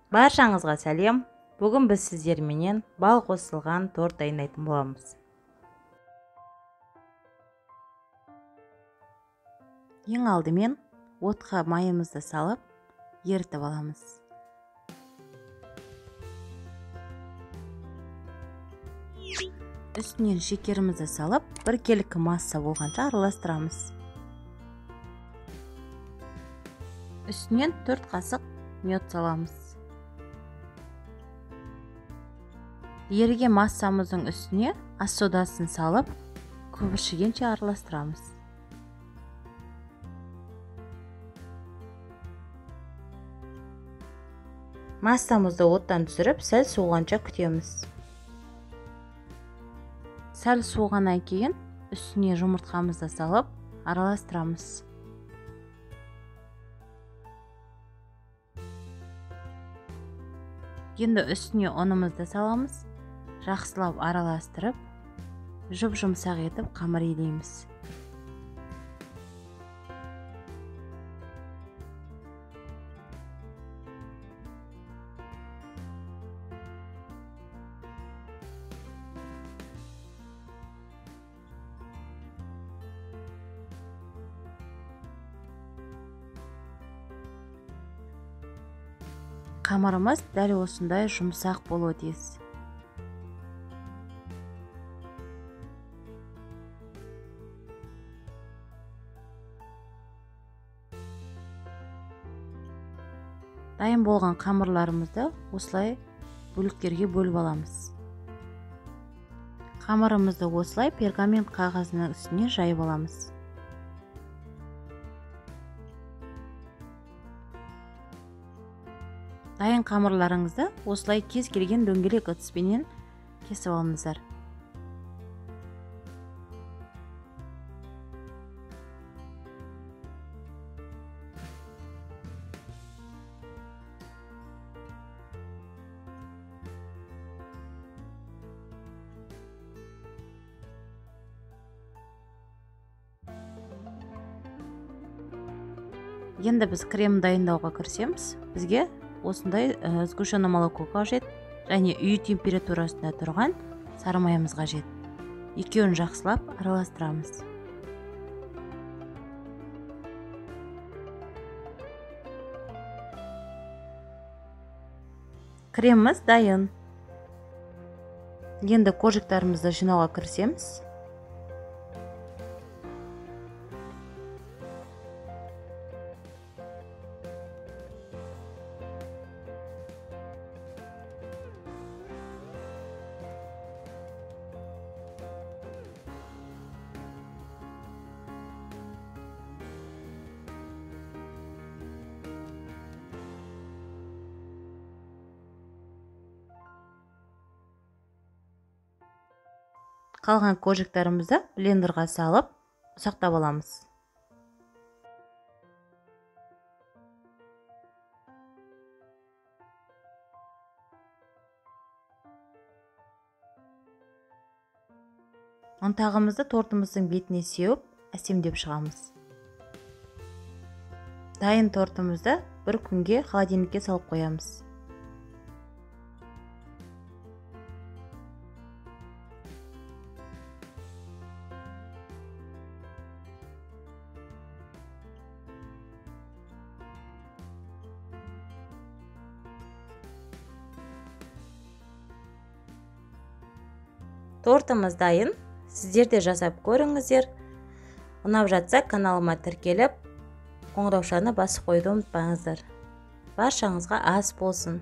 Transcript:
Баршаңызға сәлем. Бүгін біз сіздерменен бал қосылған торт дайындайтын боламыз. Ең алдымен отқа майымызды салып, ерітіп аламыз. Үстінен шекерімізді салып, біркелкі масса болғанша араластырамыз. Үстінен 4 қасық мед саламыз. Еріген массамыздың үстіне ас содасын салып, көбіршігенше араластырамыз. Массамызды оттан түсіріп, сәл суығанша күтеміз. Сәл суығаннан кейін үстіне жұмыртқамызды салып, араластырамыз. Енді үстіне ұнымызды саламыз. Жақсылап араластырып, жұп-жұмсақ етіп қамыр илейміз. Қамырымыз дәл осындай жұмсақ болуы тиіс. Дайын болған қамырларымызды осылай бөліктерге бөліп аламыз. Қамырымызды осылай пергамент қағазының үстіне жайып аламыз. Дайын қамырларыңызды осылай кез келген дөңгелек ыдыспенен кесіп алыңыздар. Енді біз крем дайындауға кірісеміз. Бізге осындай сгущенное молоко қажет және үй температурасында тұрған сары майымыз қажет. Екеуін жақсылап араластырамыз. Креміміз дайын. Енді коржиктарымызды жинауға кірісеміз. Қалған коржиктарымызды блендерға салып, ұсақтап аламыз. Ұнтағымызды тортымыздың бетіне сеуіп, әсемдеп шығамыз. Дайын тортымызды бір күнге холодильникке салып қоямыз. Тортымыз дайын. Сіздер де жасап көріңіздер. Ұнап жатса каналыма тіркеліп, қоңыраушаны басып қойды ұмытпаңыздар. Баршаңызға ас болсын.